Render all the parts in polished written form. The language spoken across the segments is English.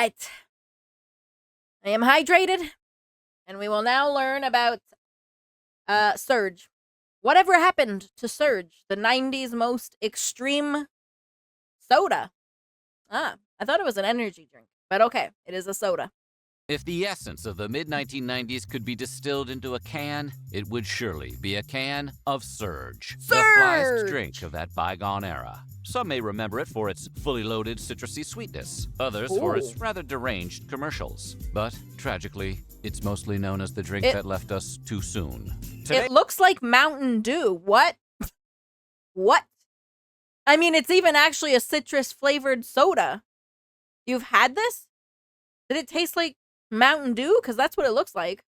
right. I am hydrated, and we will now learn about Surge. Whatever happened to Surge, the 90s most extreme soda? I thought it was an energy drink, but okay, it is a soda. If the essence of the mid-1990s could be distilled into a can, it would surely be a can of Surge. The flyest drink of that bygone era. Some may remember it for its fully loaded citrusy sweetness, others for its rather deranged commercials. But, tragically, it's mostly known as the drink that left us too soon. Today, it looks like Mountain Dew. What? What? I mean, it's even actually a citrus-flavored soda. You've had this? Did it taste like Mountain Dew? Because that's what it looks like.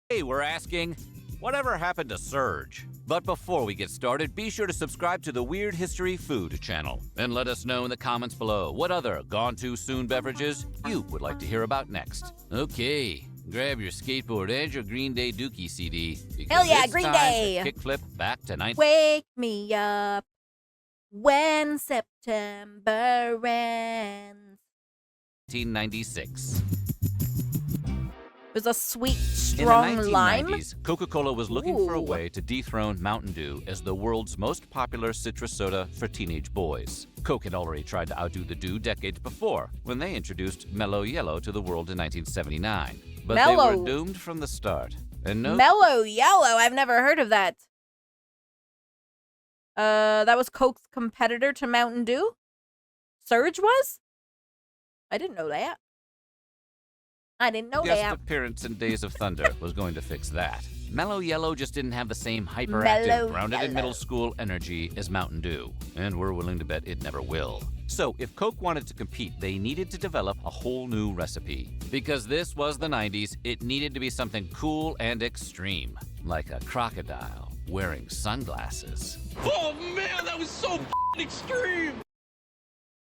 Hey, we're asking, whatever happened to Surge? But before we get started, be sure to subscribe to the Weird History Food channel. And let us know in the comments below what other gone-too-soon beverages you would like to hear about next. Okay, grab your skateboard and your Green Day Dookie CD. Hell yeah, Green Day! Kickflip back to Wake me up when September ends. 1996. It was a sweet, strong lime. In the 1990s, Coca-Cola was looking for a way to dethrone Mountain Dew as the world's most popular citrus soda for teenage boys. Coke had already tried to outdo the Dew decades before, when they introduced Mellow Yellow to the world in 1979. But they were doomed from the start. And Mellow Yellow? I've never heard of that. That was Coke's competitor to Mountain Dew? Surge was? I didn't know that. I didn't know that. Guest appearance in Days of Thunder was going to fix that. Mellow Yellow just didn't have the same hyperactive, grounded in middle school energy as Mountain Dew, and we're willing to bet it never will. So if Coke wanted to compete, they needed to develop a whole new recipe. Because this was the 90s, it needed to be something cool and extreme, like a crocodile wearing sunglasses. Oh man, that was so extreme!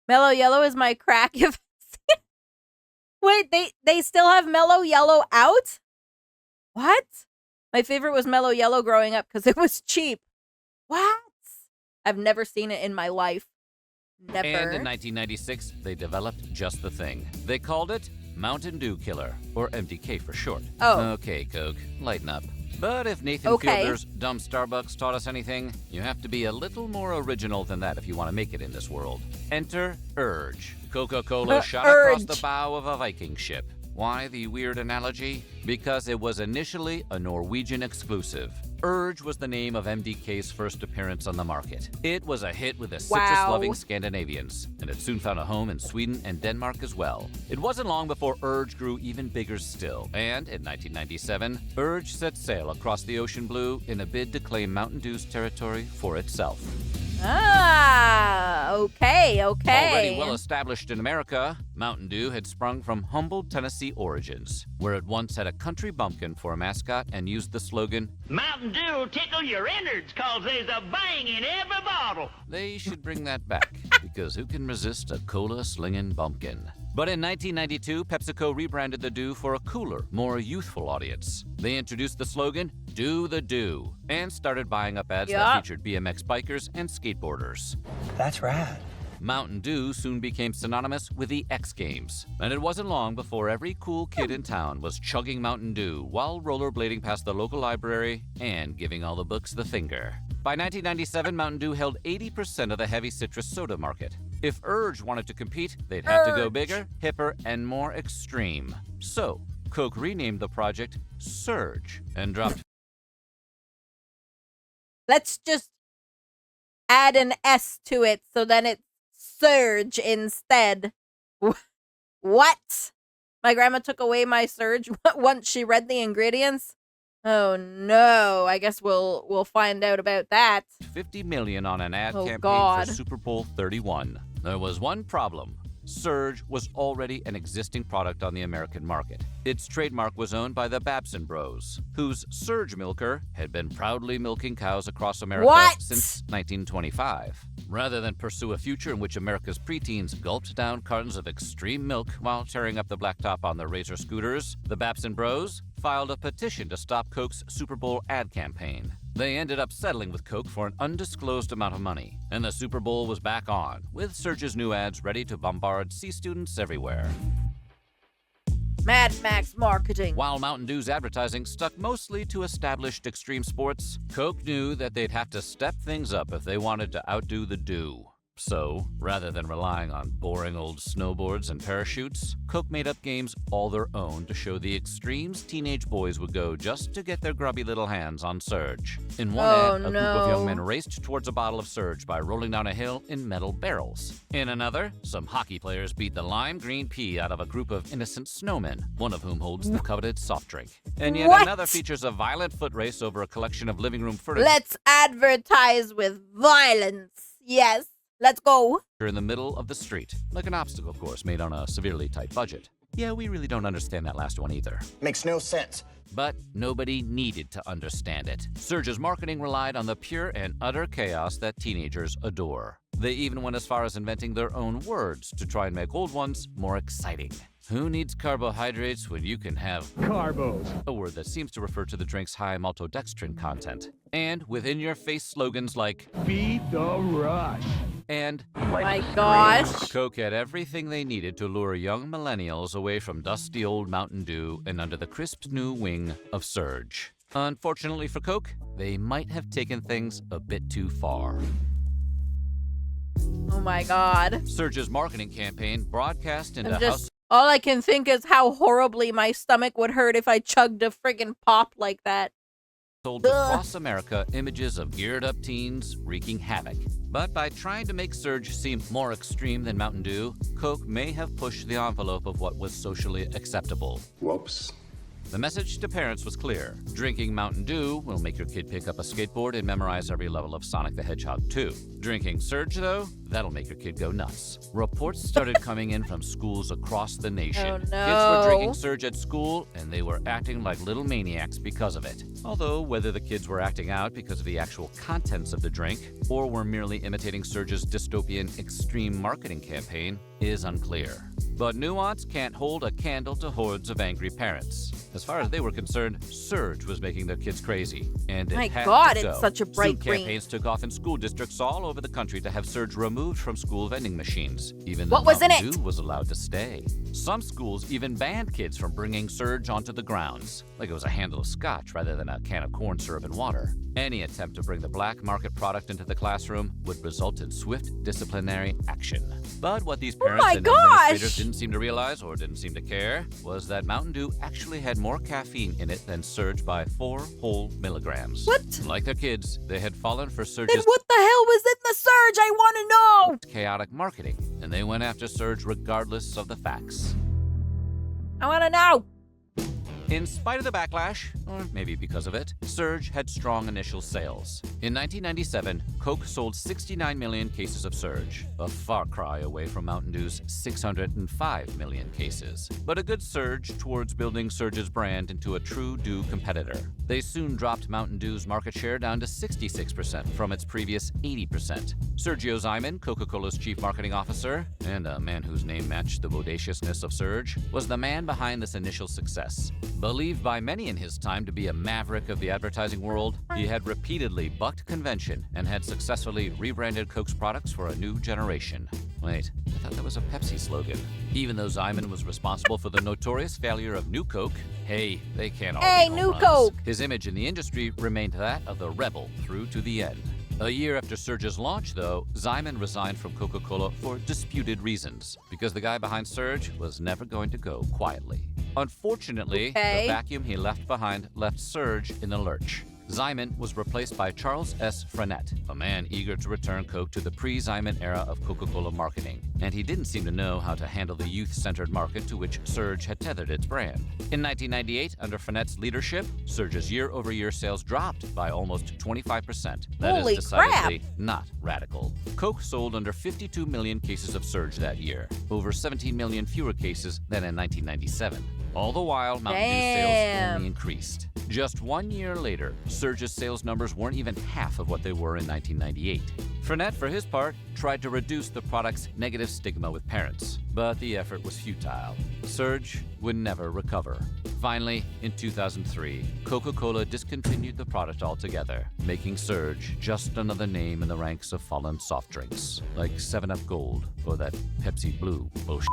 Mellow Yellow is my crack. Wait, they still have Mellow Yellow out? What? My favorite was Mellow Yellow growing up because it was cheap. What? I've never seen it in my life. Never. And in 1996, they developed just the thing. They called it Mountain Dew Killer, or MDK for short. Oh. Okay, Coke, lighten up. But if Nathan Fielder's Dumb Starbucks taught us anything, you have to be a little more original than that if you want to make it in this world. Enter Urge. Coca-Cola shot across the bow of a Viking ship. Why the weird analogy? Because it was initially a Norwegian exclusive. Urge was the name of MDK's first appearance on the market. It was a hit with the citrus-loving Scandinavians, and it soon found a home in Sweden and Denmark as well. It wasn't long before Urge grew even bigger still, and in 1997, Urge set sail across the ocean blue in a bid to claim Mountain Dew's territory for itself. Ah, okay. Already well established in America, Mountain Dew had sprung from humble Tennessee origins, where it once had a country bumpkin for a mascot and used the slogan, Mountain Dew will tickle your innards cause there's a bang in every bottle. They should bring that back, because who can resist a cola-slinging bumpkin? But in 1992, PepsiCo rebranded the Dew for a cooler, more youthful audience. They introduced the slogan, Do the Dew, and started buying up ads that featured BMX bikers and skateboarders. That's rad. Mountain Dew soon became synonymous with the X Games, and it wasn't long before every cool kid in town was chugging Mountain Dew while rollerblading past the local library and giving all the books the finger. By 1997, Mountain Dew held 80% of the heavy citrus soda market. If Urge wanted to compete, they'd have to go bigger, hipper, and more extreme. So, Coke renamed the project Surge and dropped... Let's just add an S to it so then it's Surge instead. What? My grandma took away my Surge once she read the ingredients? Oh no, I guess we'll find out about that. $50 million on an ad campaign for Super Bowl 31. There was one problem. Surge was already an existing product on the American market. Its trademark was owned by the Babson Bros, whose Surge milker had been proudly milking cows across America since 1925. Rather than pursue a future in which America's preteens gulped down cartons of extreme milk while tearing up the blacktop on their Razor scooters, the Babson Bros filed a petition to stop Coke's Super Bowl ad campaign. They ended up settling with Coke for an undisclosed amount of money, and the Super Bowl was back on, with Surge's new ads ready to bombard C students everywhere. Mad Max marketing. While Mountain Dew's advertising stuck mostly to established extreme sports, Coke knew that they'd have to step things up if they wanted to outdo the Dew. So, rather than relying on boring old snowboards and parachutes, Coke made up games all their own to show the extremes teenage boys would go just to get their grubby little hands on Surge. In one ad, a group of young men raced towards a bottle of Surge by rolling down a hill in metal barrels. In another, some hockey players beat the lime green pea out of a group of innocent snowmen, one of whom holds the coveted soft drink. And yet another features a violent foot race over a collection of living room furniture. Let's advertise with violence. Yes. Let's go. In the middle of the street, like an obstacle course made on a severely tight budget. Yeah, we really don't understand that last one either. Makes no sense. But nobody needed to understand it. Surge's marketing relied on the pure and utter chaos that teenagers adore. They even went as far as inventing their own words to try and make old ones more exciting. Who needs carbohydrates when you can have Carbos? A word that seems to refer to the drink's high maltodextrin content. And within-your-face slogans like Beat the rush. and My gosh. Coke had everything they needed to lure young millennials away from dusty old Mountain Dew and under the crisp new wing of Surge. Unfortunately for Coke, they might have taken things a bit too far. Oh my god. Surge's marketing campaign broadcast into All I can think is how horribly my stomach would hurt if I chugged a friggin' pop like that. sold across America images of geared-up teens wreaking havoc. But by trying to make Surge seem more extreme than Mountain Dew, Coke may have pushed the envelope of what was socially acceptable. Whoops. The message to parents was clear. Drinking Mountain Dew will make your kid pick up a skateboard and memorize every level of Sonic the Hedgehog 2. Drinking Surge, though, that'll make your kid go nuts. Reports started coming in from schools across the nation. Oh, no. Kids were drinking Surge at school, and they were acting like little maniacs because of it. Although, whether the kids were acting out because of the actual contents of the drink, or were merely imitating Surge's dystopian extreme marketing campaign, is unclear. But nuance can't hold a candle to hordes of angry parents. As far as they were concerned, Surge was making their kids crazy, and it My had God, to go. it's such a bright Suit green. campaigns took off in school districts all over the country to have Surge removed from school vending machines, even though What was in Mountain it? Dew was allowed to stay. Some schools even banned kids from bringing Surge onto the grounds, like it was a handle of scotch rather than a can of corn syrup and water. Any attempt to bring the black market product into the classroom would result in swift disciplinary action. But what these parents my and gosh! administrators didn't seem to realize, or didn't seem to care, was that Mountain Dew actually had more caffeine in it than Surge by 4 whole milligrams. What? Like their kids, they had fallen for Surge's Then what the hell was in the Surge? I want to know! chaotic marketing, and they went after Surge regardless of the facts. I want to know! In spite of the backlash, or maybe because of it, Surge had strong initial sales. In 1997, Coke sold 69 million cases of Surge, a far cry away from Mountain Dew's 605 million cases. But a good surge towards building Surge's brand into a true Dew competitor. They soon dropped Mountain Dew's market share down to 66% from its previous 80%. Sergio Zyman, Coca-Cola's chief marketing officer, and a man whose name matched the bodaciousness of Surge, was the man behind this initial success. Believed by many in his time to be a maverick of the advertising world, he had repeatedly bucked convention and had successfully rebranded Coke's products for a new generation. Wait, I thought that was a Pepsi slogan. Even though Zyman was responsible for the notorious failure of New Coke, hey, they can't all Hey, be New home runs. Coke! His image in the industry remained that of the rebel through to the end. A year after Surge's launch, though, Zyman resigned from Coca-Cola for disputed reasons, because the guy behind Surge was never going to go quietly. Unfortunately, Okay. the vacuum he left behind left Surge in the lurch. Zyman was replaced by Charles S. Frenette, a man eager to return Coke to the pre-Zyman era of Coca-Cola marketing, and he didn't seem to know how to handle the youth-centered market to which Surge had tethered its brand. In 1998, under Frenette's leadership, Surge's year-over-year sales dropped by almost 25%. That Holy is decidedly not radical. Coke sold under 52 million cases of Surge that year, over 17 million fewer cases than in 1997. All the while, Mountain Dew's sales Damn. only increased. Just 1 year later, Surge's sales numbers weren't even half of what they were in 1998. Fernet, for his part, tried to reduce the product's negative stigma with parents, but the effort was futile. Surge would never recover. Finally, in 2003, Coca-Cola discontinued the product altogether, making Surge just another name in the ranks of fallen soft drinks, like 7-Up Gold or that Pepsi Blue bullshit.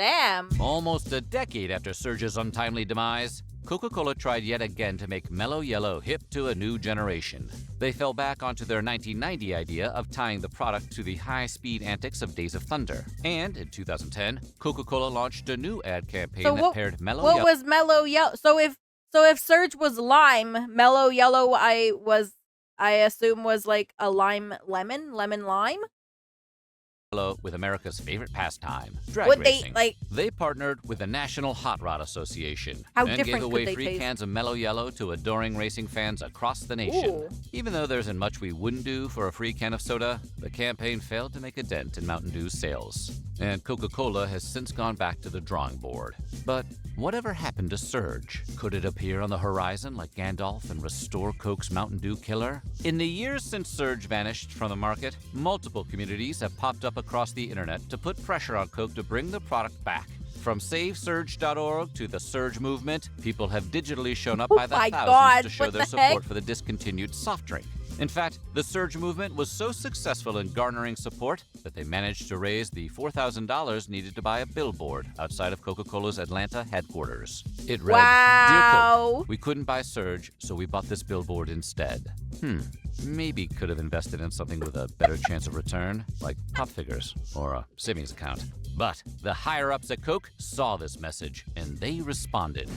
Damn. Almost a decade after Surge's untimely demise, Coca-Cola tried yet again to make Mellow Yellow hip to a new generation. They fell back onto their 1990 idea of tying the product to the high-speed antics of Days of Thunder. And in 2010, Coca-Cola launched a new ad campaign that paired Mellow Yellow. What was Mellow Yellow? So if Surge was lime, Mellow Yellow I assume was like a lime lime? With America's favorite pastime, drag Would racing. they They partnered with the National Hot Rod Association How and different gave away could they free taste? cans of Mellow Yellow to adoring racing fans across the nation. Ooh. Even though there isn't much we wouldn't do for a free can of soda, the campaign failed to make a dent in Mountain Dew's sales. And Coca-Cola has since gone back to the drawing board. But whatever happened to Surge? Could it appear on the horizon like Gandalf and restore Coke's Mountain Dew killer? In the years since Surge vanished from the market, multiple communities have popped up across the internet to put pressure on Coke to bring the product back. From SaveSurge.org to the Surge movement, people have digitally shown up by the thousands God, to show what their the heck? support for the discontinued soft drink. In fact, the Surge movement was so successful in garnering support that they managed to raise the $4,000 needed to buy a billboard outside of Coca-Cola's Atlanta headquarters. It read, "Dear Wow. Coke, we couldn't buy Surge, so we bought this billboard instead. Maybe could have invested in something with a better chance of return, like pop figures or a savings account." But the higher-ups at Coke saw this message, and they responded.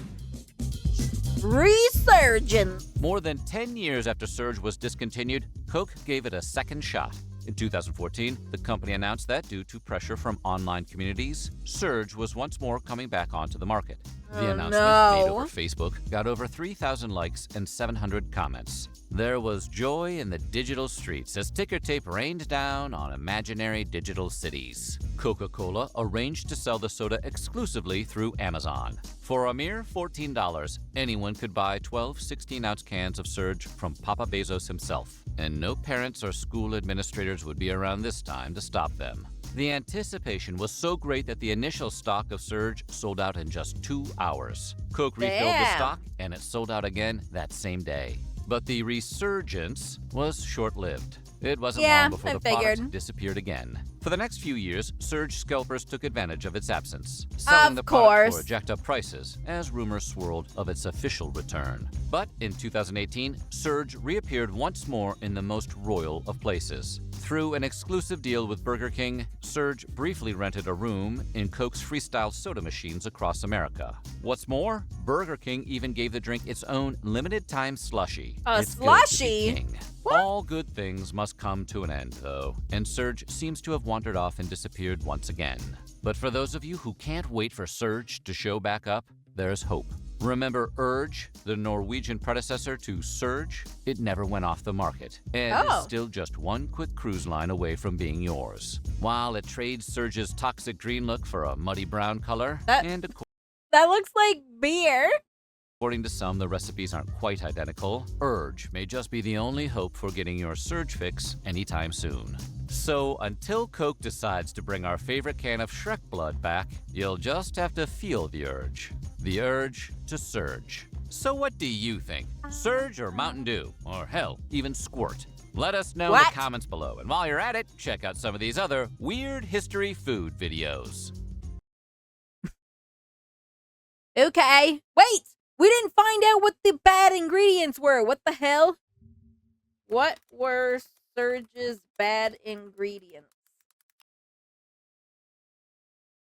Resurgence. More than 10 years after Surge was discontinued, Coke gave it a second shot. In 2014, the company announced that due to pressure from online communities, Surge was once more coming back onto the market. The announcement, made over Facebook, got over 3,000 likes and 700 comments. There was joy in the digital streets as ticker tape rained down on imaginary digital cities. Coca-Cola arranged to sell the soda exclusively through Amazon. For a mere $14, anyone could buy 12 16-ounce cans of Surge from Papa Bezos himself, and no parents or school administrators would be around this time to stop them. The anticipation was so great that the initial stock of Surge sold out in just 2 hours. Coke refilled the stock, and it sold out again that same day. But the resurgence was short-lived. It wasn't long before the product disappeared again. For the next few years, Surge scalpers took advantage of its absence, selling the product for jacked-up prices as rumors swirled of its official return. But in 2018, Surge reappeared once more in the most royal of places. Through an exclusive deal with Burger King, Surge briefly rented a room in Coke's freestyle soda machines across America. What's more, Burger King even gave the drink its own limited-time slushie. It's slushie? good to be king. All good things must come to an end, though, and Surge seems to have wandered off and disappeared once again. But for those of you who can't wait for Surge to show back up, there's hope. Remember Urge, the Norwegian predecessor to Surge? It never went off the market, and is still just one quick cruise line away from being yours. While it trades Surge's toxic green look for a muddy brown color, that looks like beer. According to some, the recipes aren't quite identical. Urge may just be the only hope for getting your Surge fix anytime soon. So until Coke decides to bring our favorite can of Shrek blood back, you'll just have to feel the urge. The urge to surge. So what do you think? Surge or Mountain Dew? Or hell, even Squirt? Let us know in the comments below. And while you're at it, check out some of these other weird history food videos. Okay. Wait! We didn't find out what the bad ingredients were. What the hell? What were Surge's bad ingredients?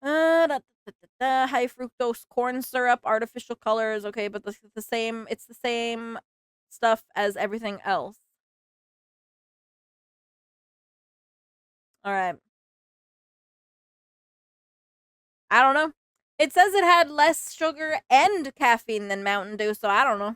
High fructose corn syrup, artificial colors. Okay, but it's the same stuff as everything else. All right. I don't know. It says it had less sugar and caffeine than Mountain Dew, so I don't know.